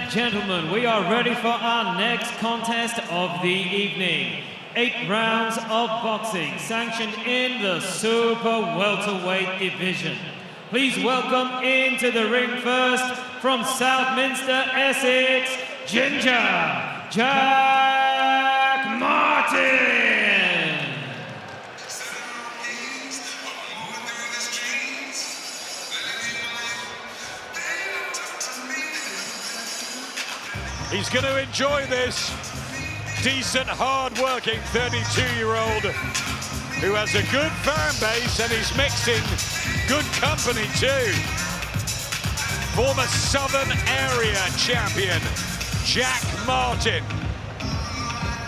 gentlemen, we are ready for our next contest of the evening. 8 rounds of boxing, sanctioned in the super welterweight division. Please welcome into the ring first, from Southminster, Essex, Ginger Jack Martin. He's going to enjoy this. Decent, hard-working 32-year-old who has a good fan base, and he's mixing good company too. Former Southern Area champion, Jack Martin.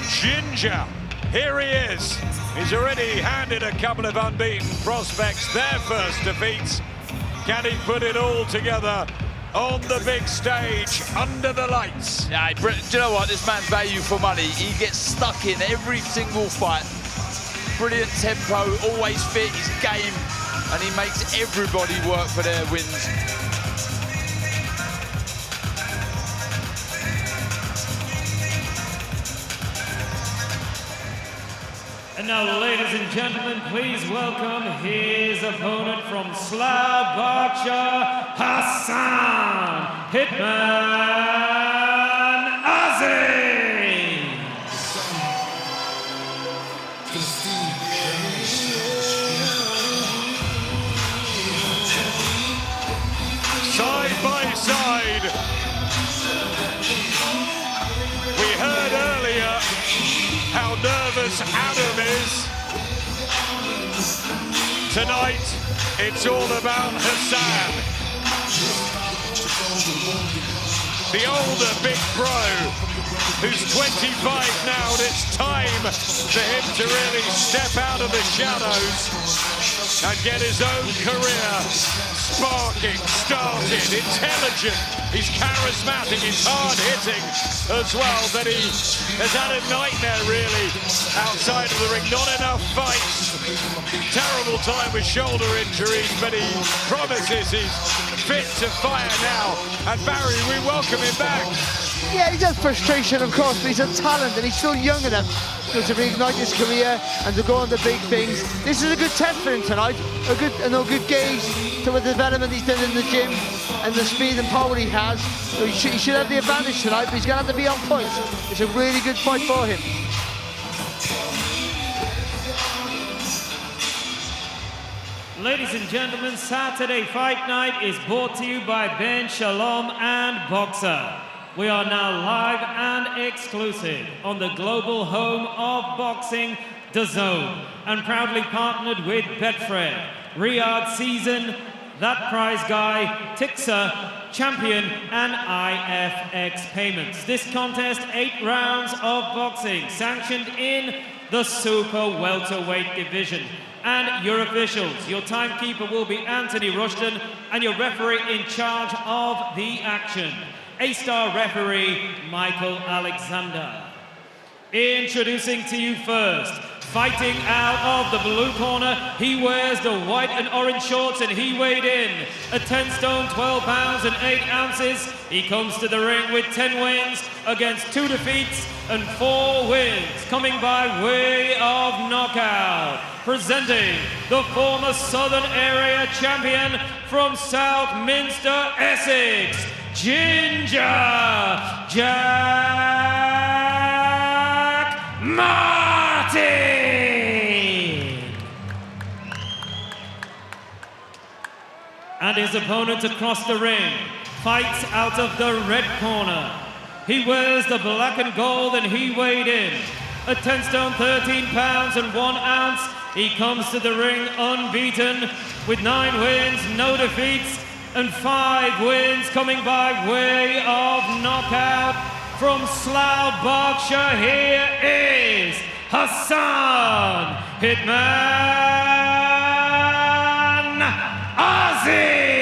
Ginger, here he is. He's already handed a couple of unbeaten prospects their first defeats. Can he put it all together on the big stage, under the lights? Yeah, do you know what? This man's value for money. He gets stuck in every single fight. Brilliant tempo, always fit, he's game, and he makes everybody work for their wins. And now, ladies and gentlemen, please welcome his opponent from Slough, Berkshire, Hassan Hitman Azim. Side by side. We heard earlier how nervous Adam is. Tonight, it's all about Hassan. The older big pro, who's 25 now, and it's time for him to really step out of the shadows and get his own career sparking, started, intelligent. He's charismatic, he's hard-hitting as well, but he has had a nightmare, really, outside of the ring. Not enough fights. Terrible time with shoulder injuries, but he promises he's fit to fire now. And Barry, we welcome him back. Yeah, he's had frustration, of course, but he's a talent, and he's still young enough to reignite his career and to go on the big things. This is a good test for him tonight, a good gauge to the development he's done in the gym and the speed and power he has. So he should have the advantage tonight, but he's going to have to be on point. It's a really good fight for him. Ladies and gentlemen, Saturday Fight Night is brought to you by Ben Shalom and Boxer. We are now live and exclusive on the global home of boxing, DAZN, and proudly partnered with Betfred, Riyadh Season, That Prize Guy, Tixer, Champion, and IFX Payments. This contest, 8 rounds of boxing, sanctioned in the super welterweight division. And your officials, your timekeeper will be Anthony Rushton, and your referee in charge of the action, A-star referee Michael Alexander. Introducing to you first, fighting out of the blue corner, he wears the white and orange shorts, and he weighed in at 10 stone, 12 pounds and 8 ounces. He comes to the ring with 10 wins against 2 defeats and 4 wins, coming by way of knockout. Presenting the former Southern Area champion from Southminster, Essex, Ginger Jack Martin. And his opponent across the ring fights out of the red corner. He wears the black and gold, and he weighed in at 10 stone, 13 pounds and 1 ounce. He comes to the ring unbeaten with 9 wins, no defeats, and 5 wins, coming by way of knockout. From Slough, Berkshire, here is Hassan Hitman Azim.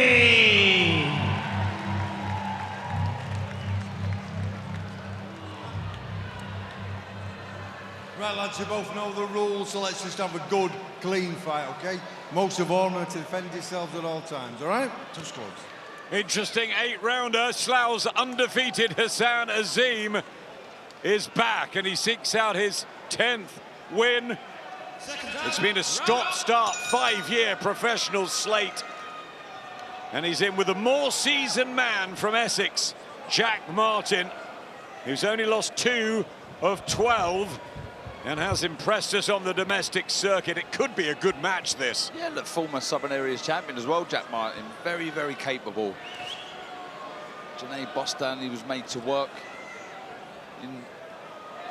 Right, lads, you both know the rules, so let's just have a good, clean fight, okay? Most of all, remember to defend yourselves at all times, all right? Touch gloves. Interesting 8-rounder. Slough's undefeated Hassan Azim is back, and he seeks out his 10th win. It's been a stop-start 5-year professional slate, and he's in with a more seasoned man from Essex, Jack Martin, who's only lost 2 of 12 and has impressed us on the domestic circuit. It could be a good match, this. Yeah, look, former Southern Areas champion as well, Jack Martin. Very, very capable. Janae Boston, he was made to work in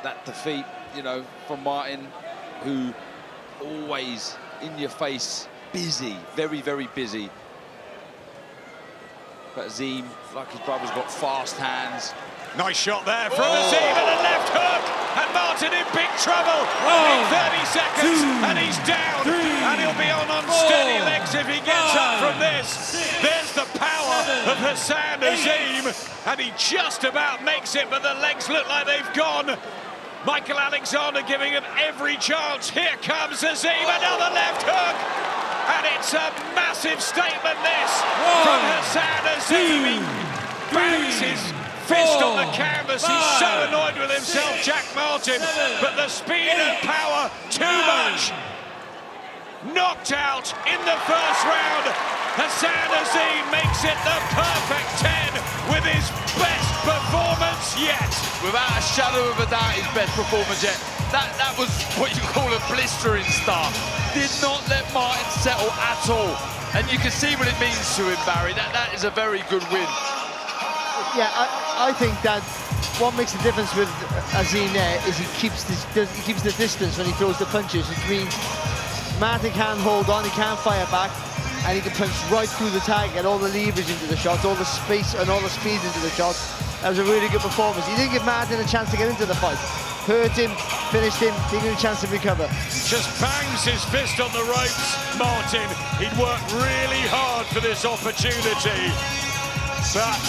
that defeat, you know, from Martin, who always in your face, busy, very, very busy. But Azim, like his brother's got fast hands. Nice shot there from Azim, and a left hook, and Martin in big trouble. In 30 seconds, and he's down, and he'll be on unsteady legs if he gets up from this. There's the power of Hassan Azim, and he just about makes it, but the legs look like they've gone. Michael Alexander giving him every chance. Here comes Azim, another left hook, and it's a massive statement, this, from Hassan Azim. He bangs his fist on the canvas. He's so annoyed with himself, Jack Martin, but the speed and power, too much. Knocked out in the first round. Hassan Azim makes it the perfect 10 with his best performance yet. Without a shadow of a doubt, his best performance yet. That was what you call a blistering start. Did not let Martin settle at all. And you can see what it means to him, Barry. That is a very good win. Yeah, I think that what makes the difference with Azim there is he keeps the distance when he throws the punches, which means Martin can't hold on, he can't fire back, and he can punch right through the tag, get all the leverage into the shots, all the space and all the speed into the shots. That was a really good performance. He didn't give Martin a chance to get into the fight. Hurt him, finished him, didn't give him a chance to recover. Just bangs his fist on the ropes, Martin. He'd worked really hard for this opportunity, but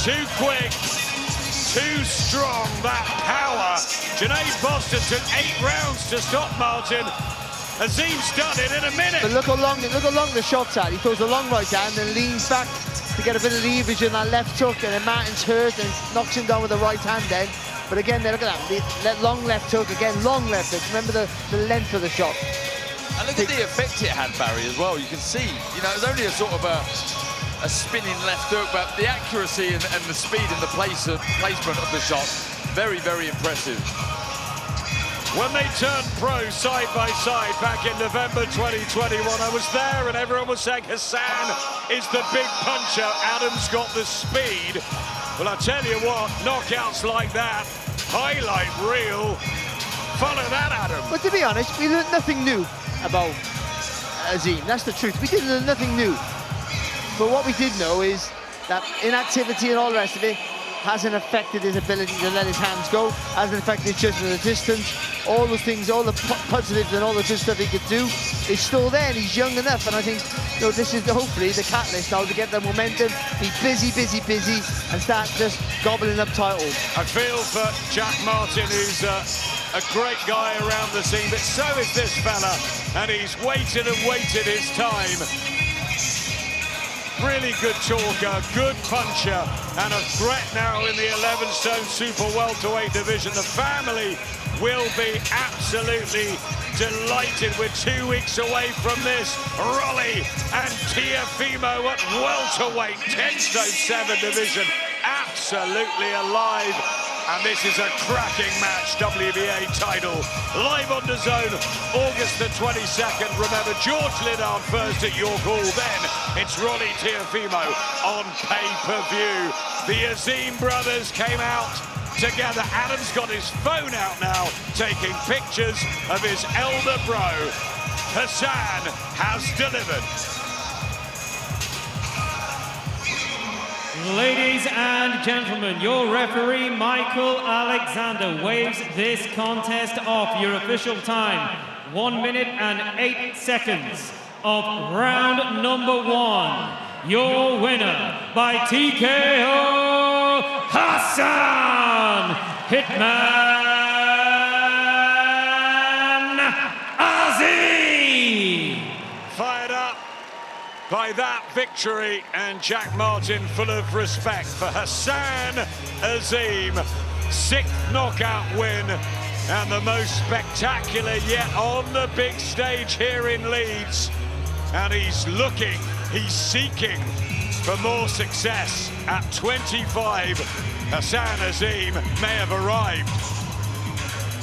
too quick, too strong, that power. Janae Boston took 8 rounds to stop Martin. Azim's done it in a minute. But look how long the shot's at. He throws a long right hand and leans back to get a bit of leverage in that left hook, and then Martin's hurt and knocks him down with the right hand then. But again, look at that, long left hook, again, long left hook. Remember the length of the shot. And look at the effect it had, Barry, as well. You can see, you know, it was only a sort of a spinning left hook, but the accuracy and the speed and the placement of the shot, very, very impressive. When they turned pro side by side back in November 2021, I was there and everyone was saying Hassan is the big puncher, Adam's got the speed. Well, I tell you what, knockouts like that, highlight reel, follow that, Adam. But to be honest, we learned nothing new about Azim, that's the truth. We didn't learn nothing new. But what we did know is that inactivity and all the rest of it hasn't affected his ability to let his hands go, hasn't affected his judgment of the distance. All the things, all the positives and all the good stuff he could do is still there, and he's young enough. And I think, you know, this is hopefully the catalyst now to get the momentum, be busy, and start just gobbling up titles. I feel for Jack Martin, who's a great guy around the scene, but so is this fella, and he's waited and waited his time. Really good talker, good puncher, and a threat now in the 11-stone super welterweight division. The family will be absolutely delighted. We're 2 weeks away from this. Rolly and Tiafimo at welterweight, 10-stone 7 division, absolutely alive. And this is a cracking match, WBA title. Live on DAZN, August the 22nd. Remember, George Liddard first at your call. Then it's Rolly Tiafimo on pay-per-view. The Azim brothers came out together. Adam's got his phone out now, taking pictures of his elder bro. Hassan has delivered. Ladies and gentlemen, your referee, Michael Alexander, waves this contest off. Your official time, 1 minute and 8 seconds of round number 1. Your winner by TKO, Hassan Hitman Azim. Fired up. by that victory, and Jack Martin full of respect for Hassan Azim. 6th knockout win, and the most spectacular yet on the big stage here in Leeds. And he's seeking for more success. At 25, Hassan Azim may have arrived.